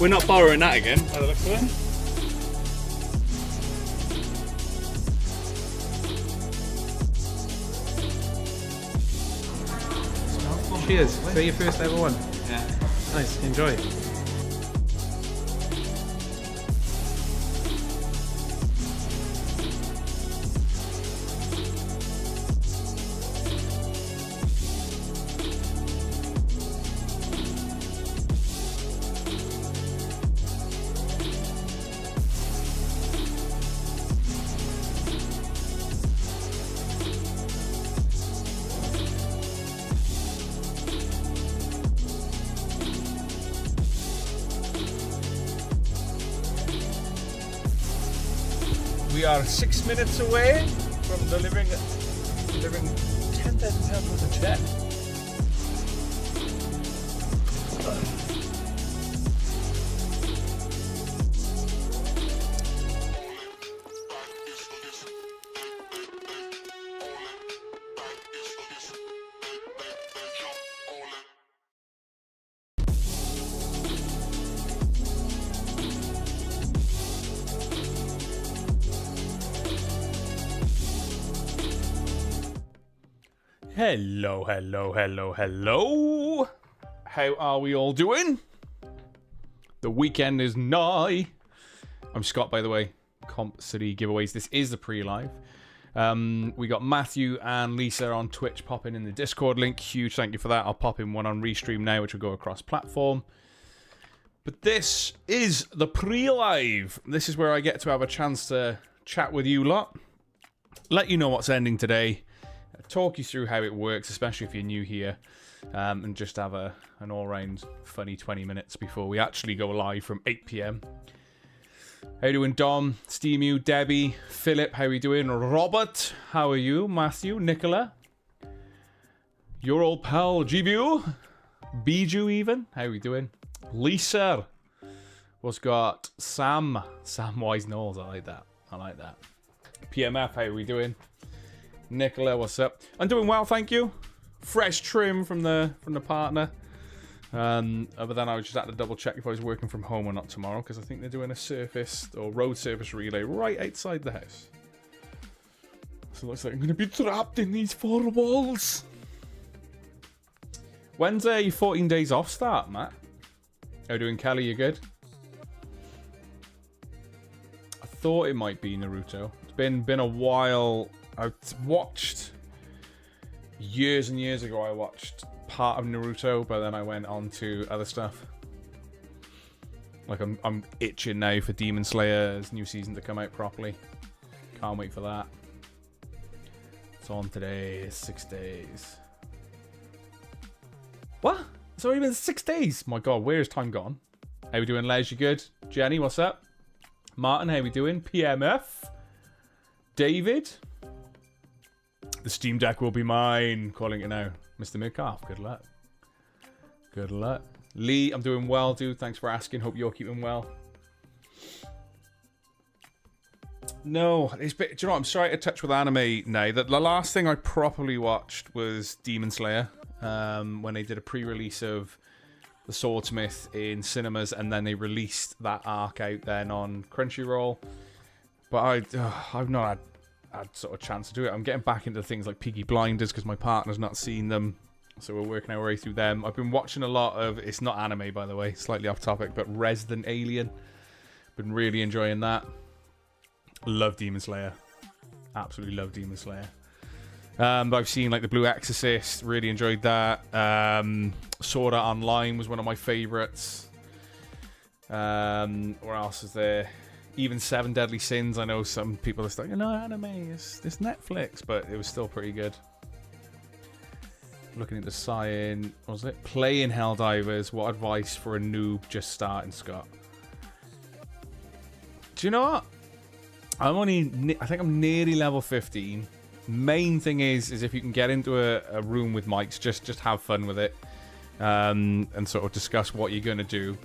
We're not borrowing that again, by the looks of it. Cheers. Is that your first ever one? Yeah. Nice. Enjoy. We are 6 minutes away from delivering 10,000 pounds worth of check. Hello, hello, hello, hello. How are we all doing? The weekend is nigh. I'm Scott, by the way. Comp City Giveaways. This is the pre-live. We got Matthew and Lisa on Twitch popping in the Discord link. Huge thank you for that. I'll pop in one on Restream now, which will go across platform. But this is the pre-live. This is where I get to have a chance to chat with you lot. Let you know what's ending today. Talk you through how it works, especially if you're new here, and just have an all-round funny 20 minutes before we actually go live from 8 PM. How you doing, Dom, Steemu, Debbie, Philip? How are you doing? Robert, how are you? Matthew, Nicola, your old pal Gibu, Biju even. How are we doing? Lisa, what's got? Sam Wise Knowles. I like that. I like that. PMF, how are we doing? Nicola, what's up? I'm doing well, thank you. Fresh trim from the partner. But then I was just had to double check if I was working from home or not tomorrow, because I think they're doing a surface or road surface relay right outside the house. So it looks like I'm going to be trapped in these four walls. When's your 14 days off start, Matt? How you doing, Kelly? You good? I thought it might be Naruto. It's been a while. I watched years and years ago. I watched part of Naruto, but then I went on to other stuff. Like I'm itching now for Demon Slayer's new season to come out properly. Can't wait for that. It's on today. 6 days. What? It's already been 6 days. My God, where has time gone? How we doing, Les? You good? Jenny, what's up? Martin, how we doing? PMF. David. The Steam Deck will be mine. Calling it now. Mr. Midcalf, good luck. Good luck. Lee, I'm doing well, dude. Thanks for asking. Hope you're keeping well. No, do you know what? I'm sorry to touch with anime now. The last thing I properly watched was Demon Slayer. When they did a pre-release of The Swordsmith in cinemas, and then they released that arc out then on Crunchyroll. But I've not had sort of chance to do it. I'm getting back into things like Peaky Blinders because my partner's not seen them, so we're working our way through them. I've been watching a lot of, it's not anime by the way, slightly off topic, but Resident Alien. Been really enjoying that. Love Demon Slayer. Absolutely love Demon Slayer. But I've seen like The Blue Exorcist, really enjoyed that. Sword Art Online was one of my favorites. What else is there? Even Seven Deadly Sins. I know some people are like, no, anime, it's Netflix, but it was still pretty good. Looking at the sign, what was it? Playing Helldivers. What advice for a noob just starting, Scott? Do you know what? I think I'm nearly level 15. Main thing is if you can get into a room with mics, just have fun with it, and sort of discuss what you're gonna do,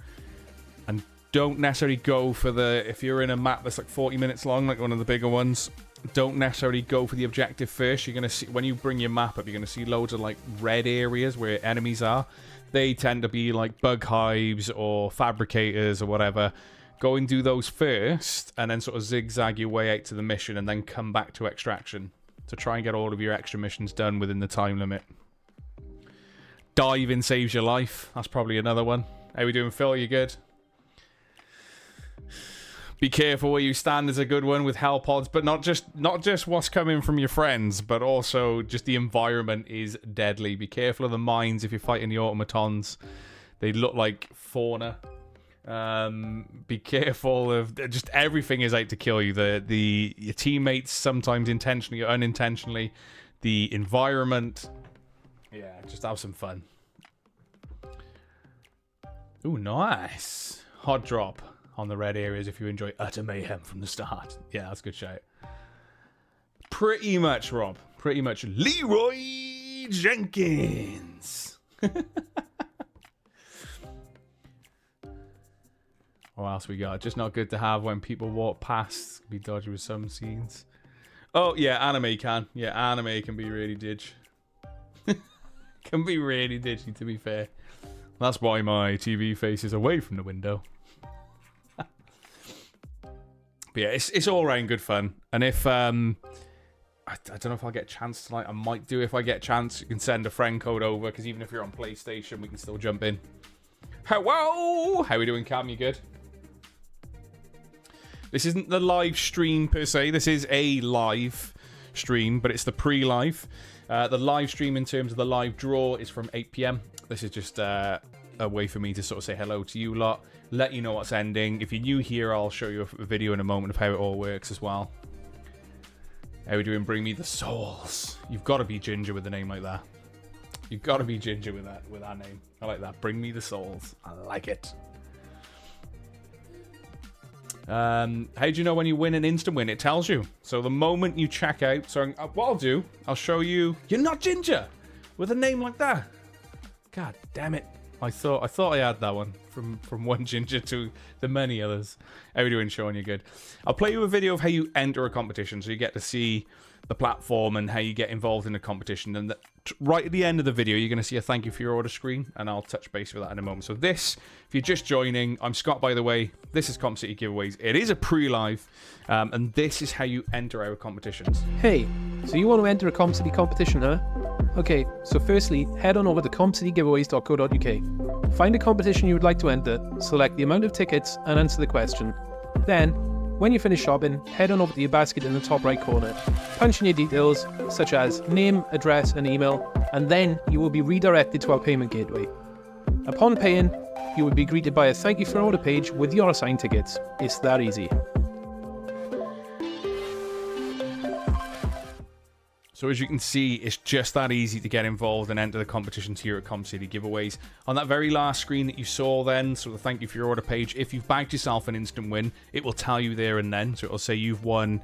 and don't necessarily go for if you're in a map that's like 40 minutes long, like one of the bigger ones, don't necessarily go for the objective first. You're gonna see, when you bring your map up, you're gonna see loads of like red areas where enemies are. They tend to be like bug hives or fabricators or whatever. Go and do those first, and then sort of zigzag your way out to the mission, and then come back to extraction to try and get all of your extra missions done within the time limit. Diving saves your life. That's probably another one. How we doing, Phil? You good? Be careful where you stand is a good one with hell pods, but not just what's coming from your friends, but also just the environment is deadly. Be careful of the mines if you're fighting the automatons. They look like fauna. Be careful of just everything is out to kill you. Your teammates, sometimes intentionally or unintentionally. The environment. Yeah, just have some fun. Ooh, nice. Hot drop on the red areas if you enjoy utter mayhem from the start. Yeah, that's a good shout. Pretty much, Rob. Pretty much Leroy Jenkins. What else we got? Just not good to have when people walk past. Be dodgy with some scenes. Oh, yeah, anime can. Yeah, anime can be really ditch. Can be really ditchy, to be fair. That's why my TV faces away from the window. But yeah, it's all around good fun. And if I don't know if I'll get a chance tonight. I might do if I get a chance. You can send a friend code over, because even if you're on PlayStation, we can still jump in. Hello! How are we doing, Cam? You good? This isn't the live stream per se. This is a live stream, but it's the pre-live. The live stream in terms of the live draw is from 8 PM. This is just a way for me to sort of say hello to you lot. Let you know what's ending. If you're new here, I'll show you a video in a moment of how it all works as well. How are we doing? Bring me the souls. You've got to be Ginger with a name like that. You've got to be Ginger with that name. I like that. Bring me the souls. I like it. How do you know when you win an instant win? It tells you. So the moment you check out, so what I'll do, I'll show you. You're not Ginger with a name like that. God damn it. I thought I had that one from one Ginger to the many others. How are we doing, Sean? You're good. I'll play you a video of how you enter a competition, so you get to see the platform and how you get involved in a competition. And right at the end of the video, you're going to see a thank you for your order screen, and I'll touch base with that in a moment. So this, if you're just joining, I'm Scott, by the way. This is Comp City Giveaways. It is a pre-live, and this is how you enter our competitions. Hey, so you want to enter a Comp City competition, huh? Okay, so firstly, head on over to compcitygiveaways.co.uk. Find a competition you would like to enter, select the amount of tickets, and answer the question. Then, when you finish shopping, head on over to your basket in the top right corner. Punch in your details, such as name, address, and email, and then you will be redirected to our payment gateway. Upon paying, you will be greeted by a thank you for order page with your assigned tickets. It's that easy. So as you can see, it's just that easy to get involved and enter the competitions here at Comp City Giveaways. On that very last screen that you saw then, so the thank you for your order page, if you've bagged yourself an instant win, it will tell you there and then. So it'll say you've won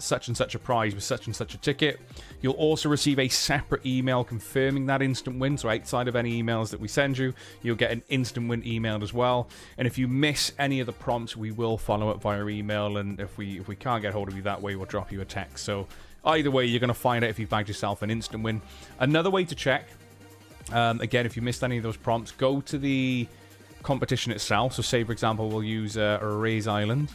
such and such a prize with such and such a ticket. You'll also receive a separate email confirming that instant win. So outside of any emails that we send you, you'll get an instant win emailed as well. And if you miss any of the prompts, we will follow up via email. And if we can't get hold of you that way, we'll drop you a text. So either way, you're going to find out if you've bagged yourself an instant win. Another way to check, again, if you missed any of those prompts, go to the competition itself. So say, for example, we'll use Erase Island.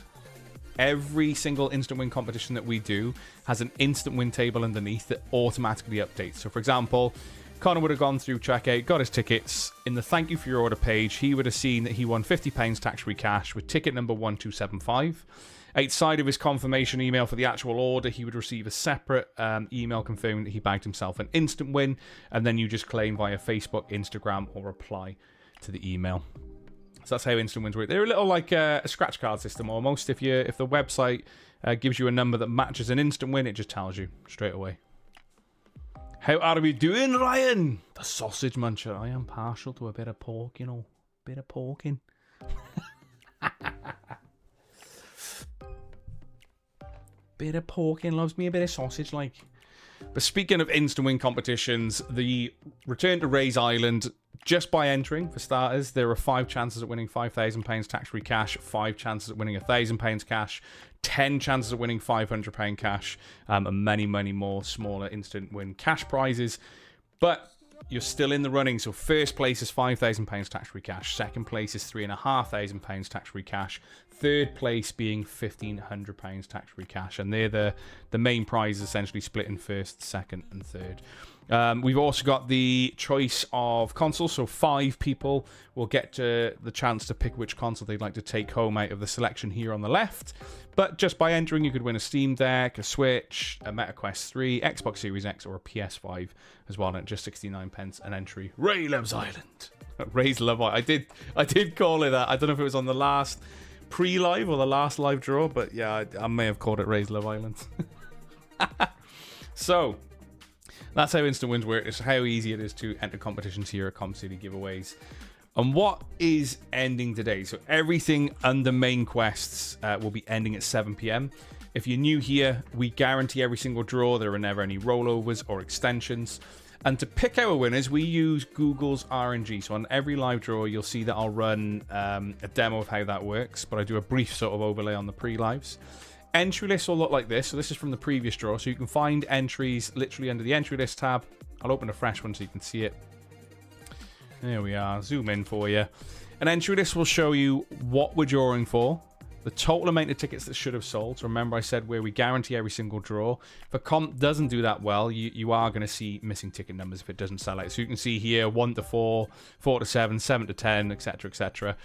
Every single instant win competition that we do has an instant win table underneath that automatically updates. So, for example, Connor would have gone through checkout, got his tickets. In the thank you for your order page, he would have seen that he won £50 tax-free cash with ticket number 1275. Outside of his confirmation email for the actual order, he would receive a separate email confirming that he bagged himself an instant win, and then you just claim via Facebook, Instagram, or reply to the email. So that's how instant wins work. They're a little like a scratch card system almost. If the website gives you a number that matches an instant win, it just tells you straight away. How are we doing, Ryan? The sausage muncher. I am partial to a bit of pork, you know. Bit of porking. bit of pork in, loves me a bit of sausage, like. But speaking of instant win competitions, the return to Ray's Island, just by entering, for starters, there are 5 chances at winning £5,000 tax-free cash, 5 chances at winning £1,000 cash, 10 chances at winning £500 cash, and many, many more smaller instant win cash prizes. But you're still in the running. So first place is £5,000 tax-free cash. Second place is £3,500 tax-free cash. Third place being £1,500 tax-free cash. And they're the main prizes, essentially split in first, second, and third. We've also got the choice of console. So 5 people will get the chance to pick which console they'd like to take home out of the selection here on the left. But just by entering, you could win a Steam Deck, a Switch, a MetaQuest 3, Xbox Series X, or a PS5 as well. And at just 69p an entry. Ray Loves Island. Ray's Love Island. I did call it that. I don't know if it was on the last pre-live or the last live draw, but yeah, I may have called it Ray's Love Island. So that's how instant wins work. It's how easy it is to enter competitions here at Comp City Giveaways. And what is ending today? So everything under main quests will be ending at 7 p.m. If you're new here, we guarantee every single draw. There are never any rollovers or extensions. And to pick our winners, we use Google's RNG. So on every live draw, you'll see that I'll run a demo of how that works. But I do a brief sort of overlay on the pre-lives. Entry lists will look like this. So this is from the previous draw. So you can find entries literally under the entry list tab. I'll open a fresh one so you can see it. There we are. Zoom in for you. An entry list will show you what we're drawing for, the total amount of tickets that should have sold. So remember I said where we guarantee every single draw. If a comp doesn't do that well, you are going to see missing ticket numbers if it doesn't sell out. So you can see here 1 to 4, 4 to 7, 7 to 10, etc, etc.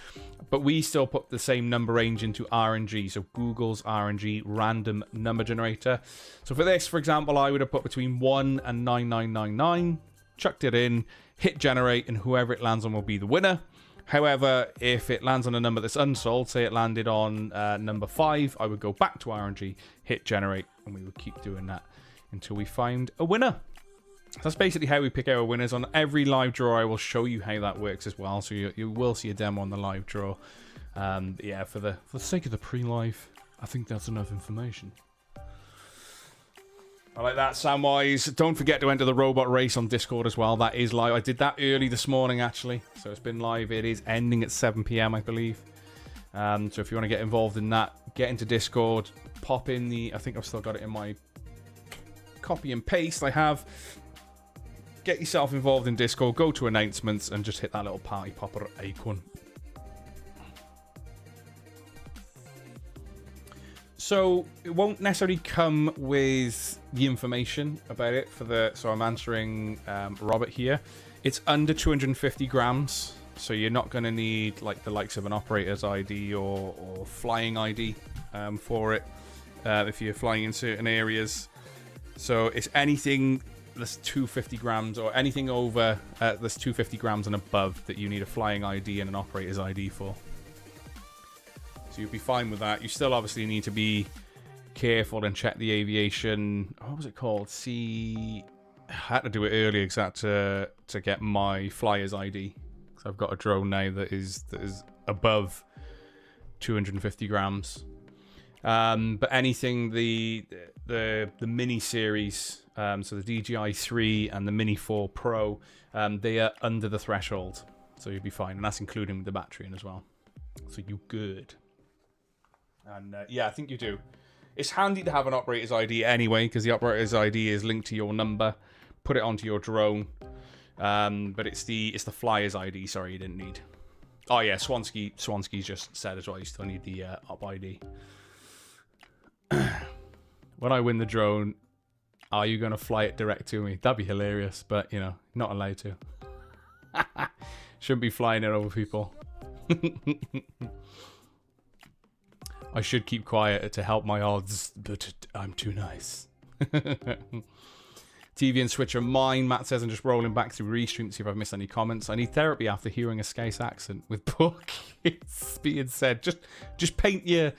But we still put the same number range into RNG. So Google's RNG random number generator. So for this, for example, I would have put between 1 and 9999, chucked it in, hit generate, and whoever it lands on will be the winner. However, if it lands on a number that's unsold, say it landed on number 5, I would go back to RNG, hit generate, and we would keep doing that until we find a winner. That's basically how we pick our winners. On every live draw, I will show you how that works as well. So you will see a demo on the live draw. Yeah, for the sake of the pre-live, I think that's enough information. I like that, Samwise. Don't forget to enter the robot race on Discord as well. That is live. I did that early this morning, actually. So it's been live. It is ending at 7 p.m, I believe. So if you want to get involved in that, get into Discord. Pop in the... I think I've still got it in my copy and paste I have. Get yourself involved in Discord. Go to announcements and just hit that little party popper icon. So it won't necessarily come with the information about it for the... So I'm answering Robert here. It's under 250 grams. So you're not going to need like the likes of an operator's ID or flying ID for it if you're flying in certain areas. So it's anything that's 250 grams or anything over that's 250 grams and above that you need a flying ID and an operator's ID for. So you'll be fine with that. You still obviously need to be careful and check the aviation. What was it called? I had to do it earlier because I had to get my flyer's ID. So I've got a drone now that is above 250 grams. But anything the mini series, so the DJI 3 and the Mini 4 Pro, they are under the threshold. So you'll be fine, and that's including with the battery in as well. So you good. And yeah, I think you do. It's handy to have an operator's ID anyway, because the operator's ID is linked to your number. Put it onto your drone. But it's the flyer's ID. Sorry, you didn't need. Oh yeah, Swansky's just said as well. You still need the op ID. When I win the drone, are you going to fly it direct to me? That'd be hilarious, but you know, not allowed to. Shouldn't be flying it over people. I should keep quiet to help my odds, but I'm too nice. TV and Switch are mine, Matt says. I'm just rolling back through Restream to see if I've missed any comments. I need therapy after hearing a Scouse accent with Book. It's being said. Just paint your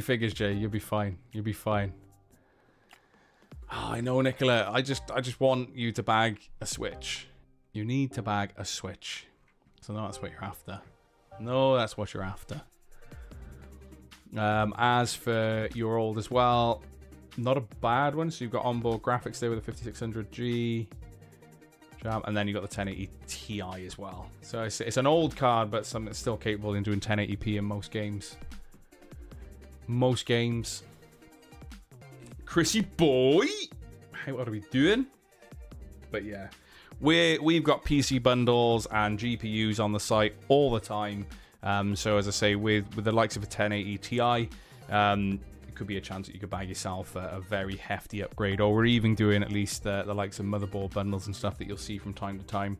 figures, Jay. You'll be fine. You'll be fine. Oh, I know, Nicola. I just want you to bag a Switch. You need to bag a Switch. So no, that's what you're after. No, that's what you're after. As for your old as well, not a bad one. So you've got onboard graphics there with a 5600G. And then you've got the 1080 Ti as well. So it's an old card, but something that's still capable in doing 1080p in most games. Most games. Chrissy boy! How what are we doing? But yeah. We've got PC bundles and GPUs on the site all the time. So as I say, with the likes of a 1080 Ti, it could be a chance that you could buy yourself a very hefty upgrade, or we're even doing at least the likes of motherboard bundles and stuff that you'll see from time to time,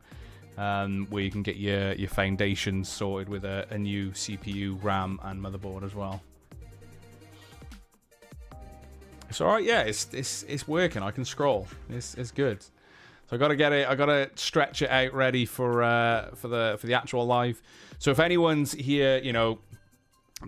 where you can get your foundations sorted with a new CPU, RAM, and motherboard as well. It's all right, yeah. It's working. I can scroll. It's good. So I gotta get it. I gotta stretch it out, ready for the actual live. So if anyone's here, you know,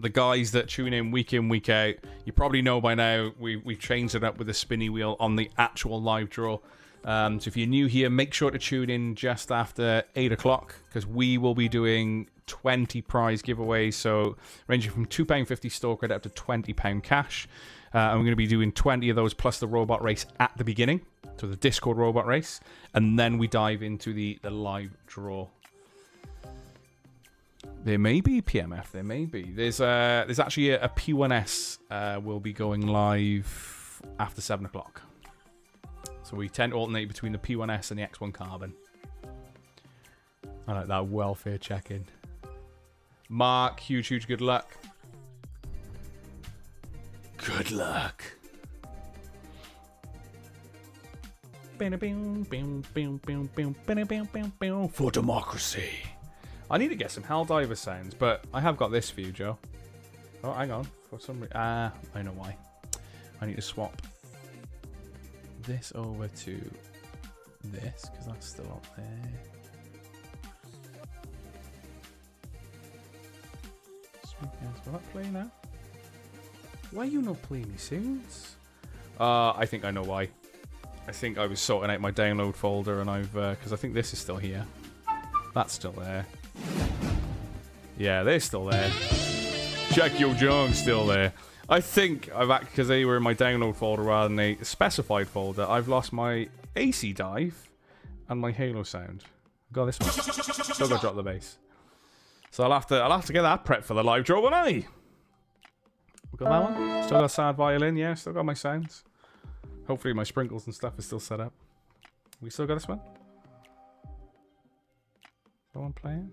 the guys that tune in, week out, you probably know by now we've changed it up with the spinny wheel on the actual live draw. So if you're new here, make sure to tune in just after 8 o'clock, because we will be doing 20 prize giveaways. So ranging from £2.50 store credit up to £20 cash. And we're going to be doing 20 of those plus the robot race at the beginning. So the Discord robot race. And then we dive into the live draw. There may be PMF. There may be. There's actually a P1S will be going live after 7 o'clock. So we tend to alternate between the P1S and the X1 Carbon. I like that welfare check-in. Mark, huge good luck. Good luck. For democracy. I need to get some Helldiver sounds, but I have got this for you, Joe. Oh, hang on. For some reason, I know why. I need to swap this over to this, because that's still up there. Will that play now? Why are you not playing these sounds? I think I know why. I think I was sorting out my download folder, and I've because I think this is still here. That's still there. Yeah, they're still there. Check your junk, still there. I think I've because they were in my download folder rather than a specified folder. I've lost my AC dive and my Halo sound. Got this one. Still got to drop the bass. So I'll have to get that prepped for the live draw, won't I? Got that one. Still got a sad violin. Yeah, still got my sounds. Hopefully my sprinkles and stuff is still set up. We still got this one. Is that one playing?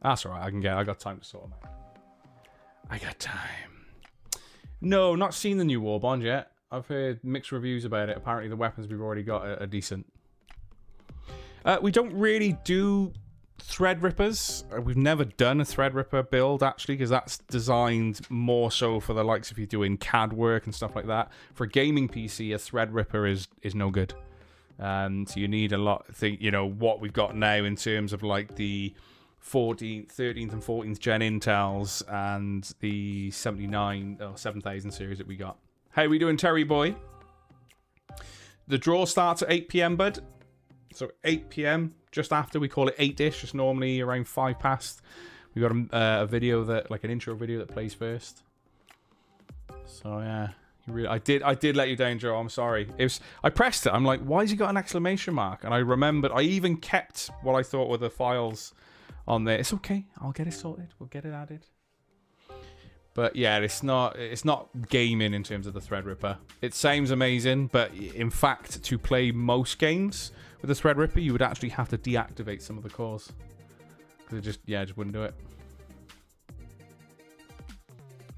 That's alright. I got time to sort them out. I got time. No, not seen the new Warbond yet. I've heard mixed reviews about it. Apparently the weapons we've already got are decent. We don't really do Threadrippers. We've never done a Threadripper build, actually, because that's designed more so for the likes if you're doing CAD work and stuff like that. For a gaming PC, a Threadripper is no good. So you need a lot. You know what we've got now in terms of like the 13th and 14th gen Intels and the 7000 series that we got. How are we doing, Terry boy? The draw starts at 8 PM, bud. So 8 PM, just after. We call it 8-ish, just normally around 5 past. We got a video that, like an intro video that plays first. So yeah, I did let you down, Joe. I'm sorry. I pressed it. I'm like, why has he got an exclamation mark? And I remembered. I even kept what I thought were the files on there. It's okay. I'll get it sorted. We'll get it added. But yeah, it's not gaming in terms of the Threadripper. It sounds amazing, but in fact, to play most games with the Threadripper, you would actually have to deactivate some of the cores. Because it just wouldn't do it.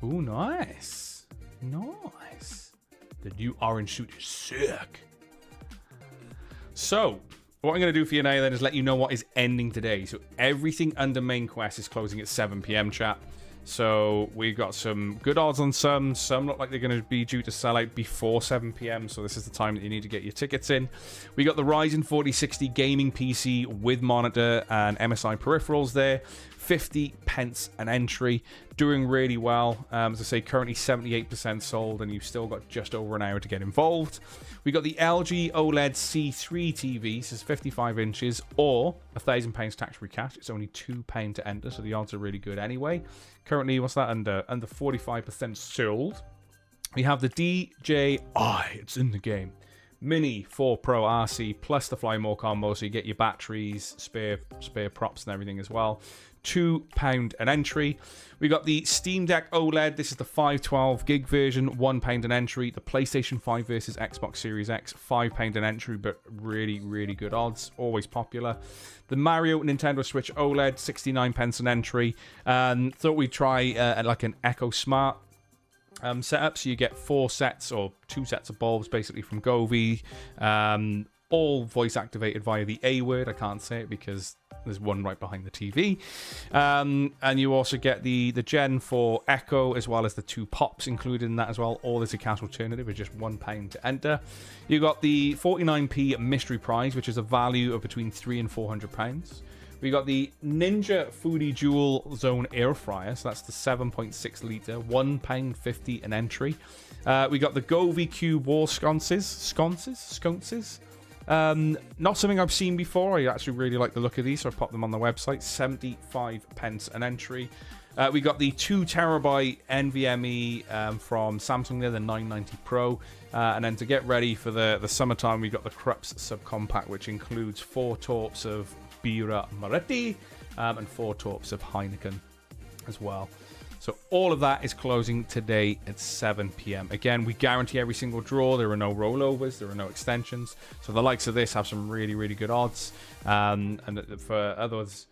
Ooh, nice. Nice. The new orange suit is sick. So, what I'm going to do for you now then is let you know what is ending today. So everything under main quest is closing at 7 PM, chat. So we've got some good odds on some. Some look like they're going to be due to sell out before 7 PM. So this is the time that you need to get your tickets in. We got the Ryzen 4060 gaming PC with monitor and MSI peripherals there. 50 pence an entry, doing really well. As I say, currently 78% sold, and you've still got just over an hour to get involved. We got the LG OLED C3 TV, so it's 55 inches, or £1,000 tax-free cash. It's only £2 to enter, so the odds are really good anyway. Currently, what's that, under 45% sold. We have the DJI, it's in the game, Mini 4 Pro RC plus the Fly More combo, so you get your batteries, spare props and everything as well. £2 an entry. We got the Steam Deck OLED. This is the 512 gig version, £1 an entry. The PlayStation 5 versus Xbox Series X, £5 an entry, but really, really good odds. Always popular. The Mario Nintendo Switch OLED, 69p an entry. Thought we'd try like an Echo Smart setup, so you get 4 sets or 2 sets of bulbs basically from Govee, all voice activated via the A word. I can't say it because there's one right behind the TV, and you also get the Gen 4 Echo as well as the 2 pops included in that as well. All as a cash alternative with just £1 to enter. You got the 49p mystery prize, which is a value of between £300 and £400. We got the Ninja Foodie Dual Zone Air Fryer, so that's the 7.6 litre, £1.50 an entry. We got the Govee Cube Wall sconces. Not something I've seen before. I actually really like the look of these, so I popped them on the website. 75p an entry. We got the 2TB NVMe from Samsung there, the 990 Pro. And then to get ready for the summertime, we got the Krups Subcompact, which includes 4 torps of Birra Moretti and 4 torps of Heineken as well. So all of that is closing today at 7 p.m. Again, we guarantee every single draw. There are no rollovers. There are no extensions. So the likes of this have some really, really good odds. And for others,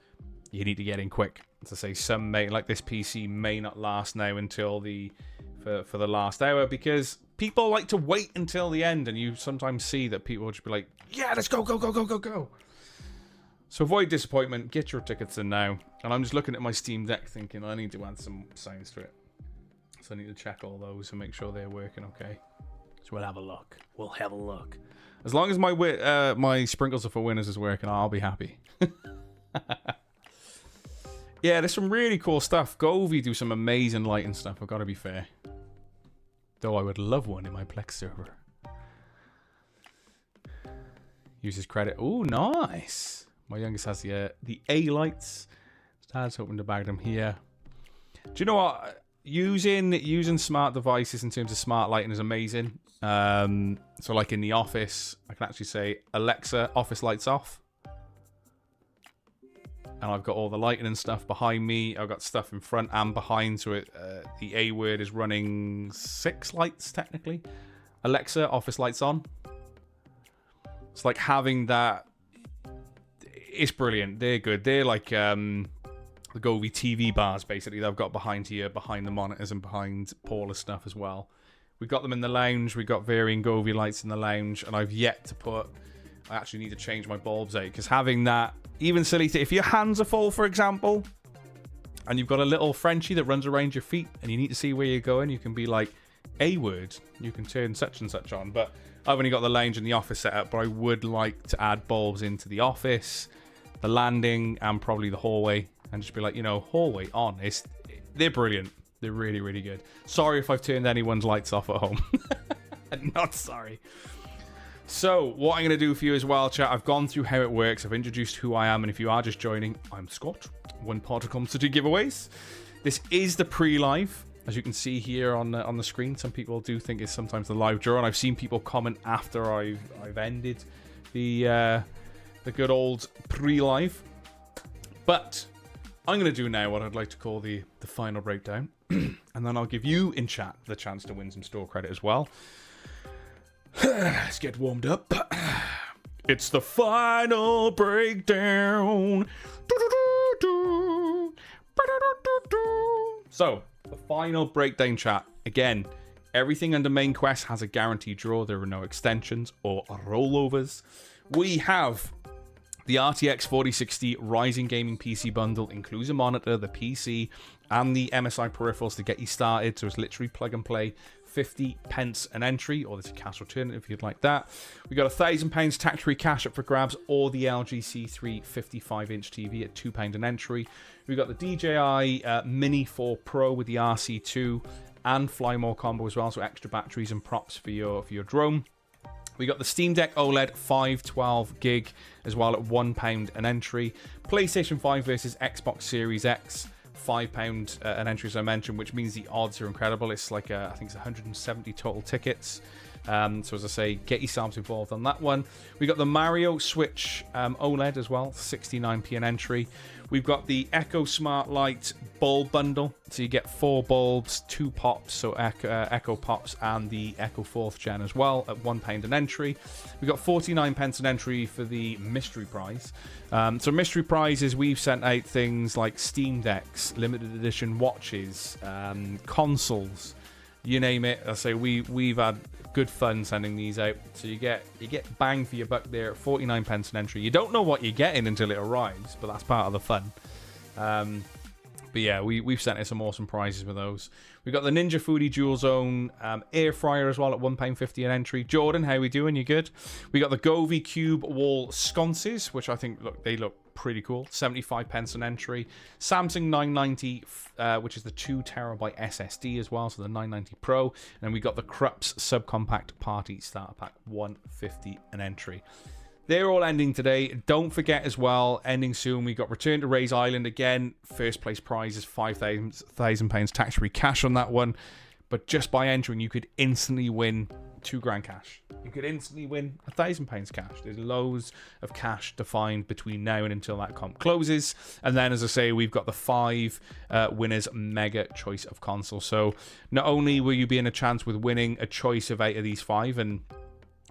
you need to get in quick. As I say, some may, like this PC, may not last now until for the last hour, because people like to wait until the end. And you sometimes see that people will just be like, yeah, let's go, go, go, go, go, go. So avoid disappointment, get your tickets in now. And I'm just looking at my Steam Deck thinking I need to add some sounds to it. So I need to check all those and make sure they're working okay. So we'll have a look. We'll have a look. As long as my Sprinkles Are For Winners is working, I'll be happy. Yeah, there's some really cool stuff. Govee do some amazing lighting stuff, I've got to be fair. Though I would love one in my Plex server. Uses credit. Oh, nice. My youngest has the A lights. Dad's hoping to bag them here. Do you know what? Using smart devices in terms of smart lighting is amazing. So like in the office, I can actually say, Alexa, office lights off. And I've got all the lighting and stuff behind me. I've got stuff in front and behind. So the A word is running 6 lights technically. Alexa, office lights on. It's like having that. It's brilliant. They're good. They're like the Govee TV bars, basically, that I've got behind here, behind the monitors and behind Paula's stuff as well. We got them in the lounge. We got varying Govee lights in the lounge, and I've yet to put. I actually need to change my bulbs out, because having that, even silly, if your hands are full, for example, and you've got a little Frenchie that runs around your feet, and you need to see where you're going, you can be like, A word, you can turn such and such on. But I've only got the lounge and the office set up, but I would like to add bulbs into the office, the landing, and probably the hallway, and just be like, you know, hallway on. They're brilliant. They're really, really good. Sorry if I've turned anyone's lights off at home. Not sorry. So what I'm going to do for you as well, chat, I've gone through how it works. I've introduced who I am, and if you are just joining, I'm Scott. One part of comes to 2 giveaways. This is the pre-live. As you can see here on the screen, some people do think it's sometimes the live draw, and I've seen people comment after I've ended the good old pre-live. But I'm going to do now what I'd like to call the final breakdown, and then I'll give you in chat the chance to win some store credit as well. Let's get warmed up. It's the final breakdown. So, the final breakdown, chat. Again, everything under main quest has a guaranteed draw. There are no extensions or rollovers. We have the RTX 4060 Ryzen Gaming PC bundle, includes a monitor, the PC, and the MSI peripherals to get you started. So it's literally plug and play. 50p an entry, or there's a cash alternative if you'd like that. We got £1,000 tax-free cash up for grabs, or the LG C3 55-inch TV at £2 an entry. We got the DJI Mini 4 Pro with the RC2 and Fly More combo as well, so extra batteries and props for your drone. We got the Steam Deck OLED 512 gig as well at £1 an entry. PlayStation 5 versus Xbox Series X, £5 an entry, as I mentioned, which means the odds are incredible. It's like, I think it's 170 total tickets. So as I say, get yourselves involved on that one. We got the Mario Switch OLED as well, 69p an entry. We've got the Echo Smart Light bulb bundle. So you get 4 bulbs, 2 pops, so Echo pops, and the Echo 4th gen as well at £1 an entry. We've got 49p an entry for the mystery prize. So mystery prizes, we've sent out things like Steam Decks, limited edition watches, consoles, you name it. I say we've had good fun sending these out. So you get bang for your buck there at 49p an entry. You don't know what you're getting until it arrives, but that's part of the fun. But yeah, we've sent out some awesome prizes with those. We've got the Ninja Foodie Dual Zone air fryer as well at £1.50 an entry. Jordan, how we doing? You good? We got the Govee Cube Wall sconces, which I think they look pretty cool. 75p an entry. Samsung 990, which is the 2TB SSD as well, so the 990 Pro. And then we got the Krups Subcompact Party Starter Pack, £150 an entry. They're all ending today. Don't forget as well, ending soon, we got Return to Ray's Island again. First place prize is £5,000 tax-free cash on that one. But just by entering, you could instantly win £2,000 cash. You could instantly win £1,000 cash. There's loads of cash to find between now and until that comp closes. And then, as I say, we've got the 5 winners mega choice of console. So not only will you be in a chance with winning a choice of 8 of these 5, and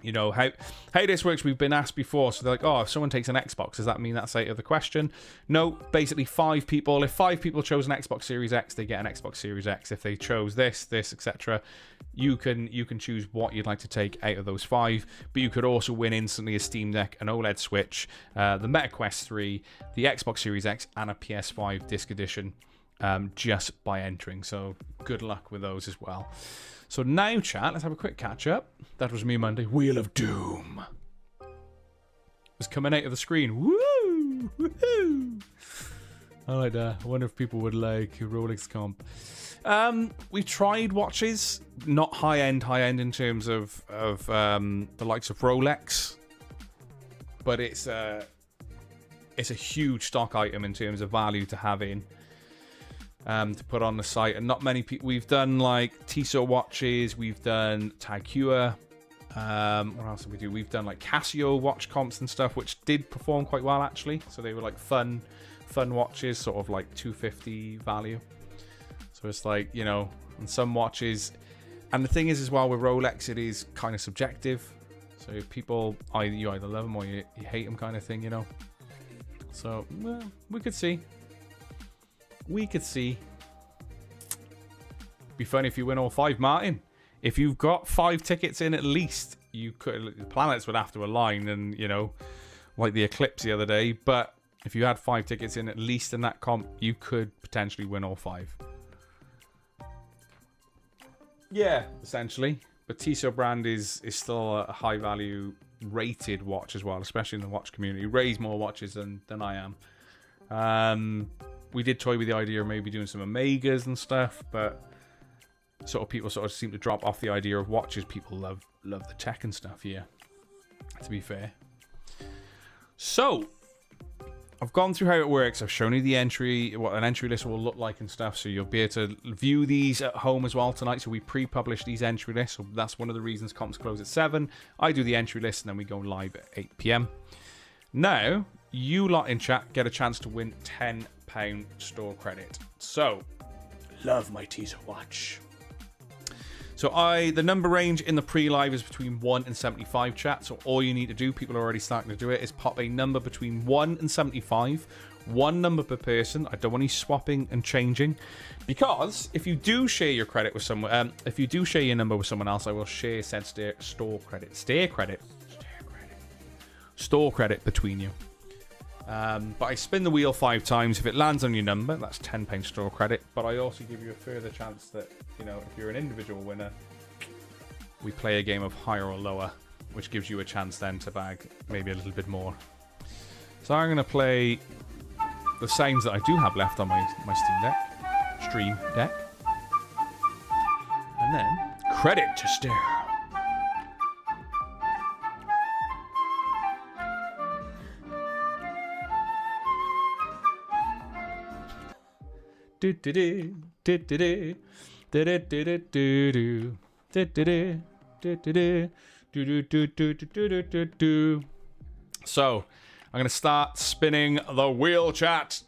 you know how this works, we've been asked before, so they're like, oh, if someone takes an Xbox, does that mean that's 8 of the question? No, basically 5 people. If 5 people chose an Xbox Series X, they get an Xbox Series X. If they chose this, etc., you can choose what you'd like to take out of those 5. But you could also win instantly a Steam Deck, an OLED Switch, the Meta Quest 3, the Xbox Series X, and a PS5 disc edition, just by entering. So good luck with those as well. So now, chat, let's have a quick catch-up. That was me Monday. Wheel of Doom was coming out of the screen. Woo! Woohoo! I like that. I wonder if people would like Rolex comp. We tried watches, not high-end in terms of the likes of Rolex, but it's a huge stock item in terms of value to have in. To put on the site, and not many people. We've done like Tissot watches, we've done Tag Heuer. What else did we do? We've done like Casio watch comps and stuff, which did perform quite well actually. So they were like fun watches, sort of like 250 value. So it's like, you know, and some watches. And the thing is as well with Rolex, it is kind of subjective. So people, you either love them or you hate them, kind of thing, you know. So well, we could see. Be funny if you win all 5, Martin. If you've got 5 tickets in at least, you could. The planets would have to align, and you know, like the eclipse the other day. But if you had 5 tickets in at least in that comp, you could potentially win all 5. Yeah, essentially. But Tissot brand is still a high value rated watch as well, especially in the watch community. Raise more watches than I am. We did toy with the idea of maybe doing some Omegas and stuff, but people seem to drop off the idea of watches. People love the tech and stuff, yeah, to be fair. So I've gone through how it works. I've shown you the entry, what an entry list will look like and stuff, so you'll be able to view these at home as well tonight. So we pre-publish these entry lists, so that's one of the reasons comps close at 7. I do the entry list and then we go live at 8 PM. Now you lot in chat get a chance to win £10 store credit. So love my Tissot watch. So the number range in the pre-live is between 1 and 75, chat. So all you need to do, people are already starting to do it, is pop a number between 1 and 75. 1 number per person. I don't want any swapping and changing, because if you do share your credit with someone, if you do share your number with someone else, I will share said store credit between you. But I spin the wheel 5 times. If it lands on your number, that's £10 store credit. But I also give you a further chance that, you know, if you're an individual winner, we play a game of higher or lower, which gives you a chance then to bag maybe a little bit more. So I'm going to play the sounds that I do have left on my Stream Deck. And then credit to stare. So, I'm going to start spinning the wheel, chat.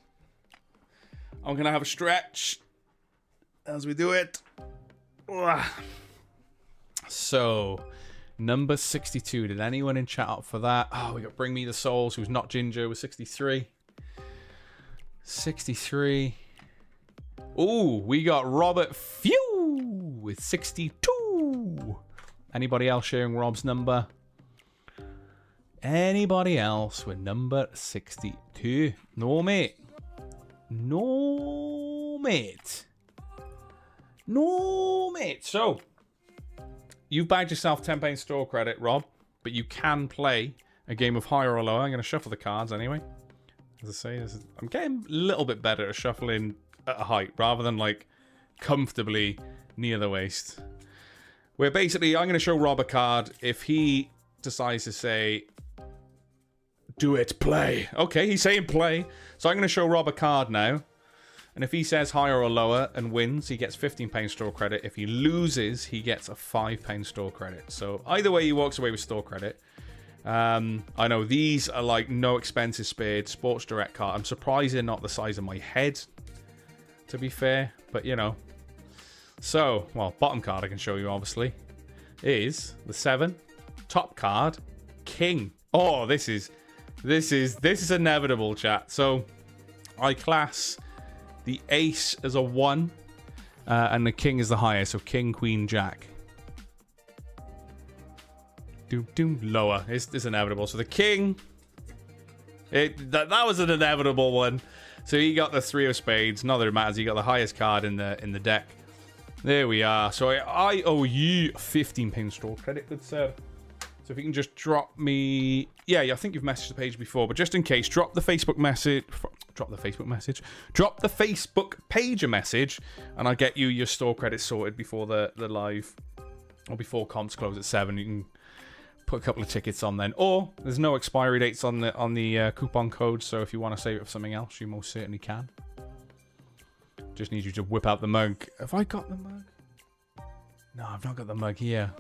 I'm going to have a stretch as we do it. So, number 62. Did anyone in chat up for that? Oh, we got Bring Me the Souls, who's not Ginger, with 63. 63. Ooh, we got Robert Few with 62. Anybody else sharing Rob's number? Anybody else with number 62? No, mate. No, mate. No, mate. So, you've bagged yourself £10 store credit, Rob, but you can play a game of higher or lower. I'm going to shuffle the cards anyway. As I say, I'm getting a little bit better at shuffling at a height rather than like comfortably near the waist. Where basically, I'm going to show Rob a card. If he decides to say, do it, play. Okay, he's saying play. So I'm going to show Rob a card now. And if he says higher or lower and wins, he gets £15 store credit. If he loses, he gets a £5 store credit. So either way, he walks away with store credit. I know these are like no expenses spared, Sports Direct card. I'm surprised they're not the size of my head, to be fair. But, you know. So, well, bottom card I can show you, obviously, is the 7. Top card, King. Oh, this is inevitable, chat. So, I class the ace as a 1, and the king is the highest. So, King, Queen, Jack. Lower. It's inevitable. So, the king, that was an inevitable one. So, he got the 3 of spades. Not that it matters. He got the highest card in the deck. There we are. So I owe you £15 store credit, good sir. So if you can just drop me... Yeah, I think you've messaged the page before, but just in case, drop the Facebook message... Drop the Facebook page a message, and I'll get you your store credit sorted before the live... Or before comps close at 7. You can put a couple of tickets on then. Or there's no expiry dates on the coupon code, so if you want to save it for something else, you most certainly can. Just need you to whip out the mug. Have I got the mug? No, I've not got the mug here.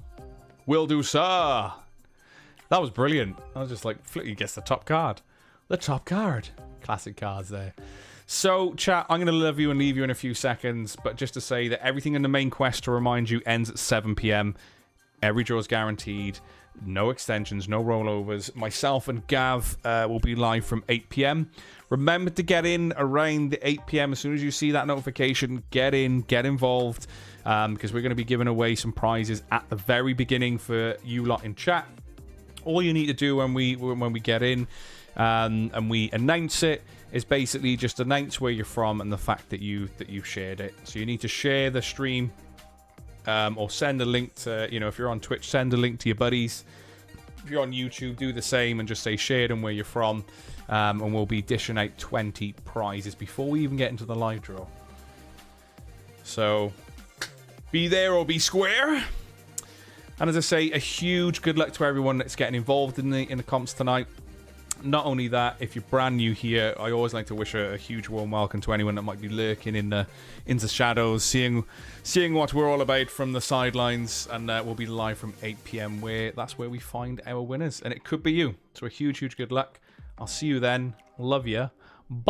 Will do, sir. That was brilliant. I was just like, you guessed the top card. The top card. Classic cards there. So, chat, I'm going to love you and leave you in a few seconds. But just to say that everything in the main quest, to remind you, ends at 7 p.m. Every draw is guaranteed. No extensions, no rollovers. Myself and Gav will be live from 8 p.m. Remember to get in around 8 p.m. As soon as you see that notification, get in, get involved, because we're going to be giving away some prizes at the very beginning for you lot in chat. All you need to do when we get in and we announce it is basically just announce where you're from and the fact that you shared it. So you need to share the stream. Or send a link to, if you're on Twitch, send a link to your buddies. If you're on YouTube, do the same and just say share them where you're from. And we'll be dishing out 20 prizes before we even get into the live draw. So, be there or be square. And as I say, a huge good luck to everyone that's getting involved in the comps tonight. Not only that, if you're brand new here, I always like to wish a huge warm welcome to anyone that might be lurking in the shadows, seeing what we're all about from the sidelines, and we'll be live from 8 p.m. That's where we find our winners, and it could be you. So a huge good luck. I'll see you then. Love you.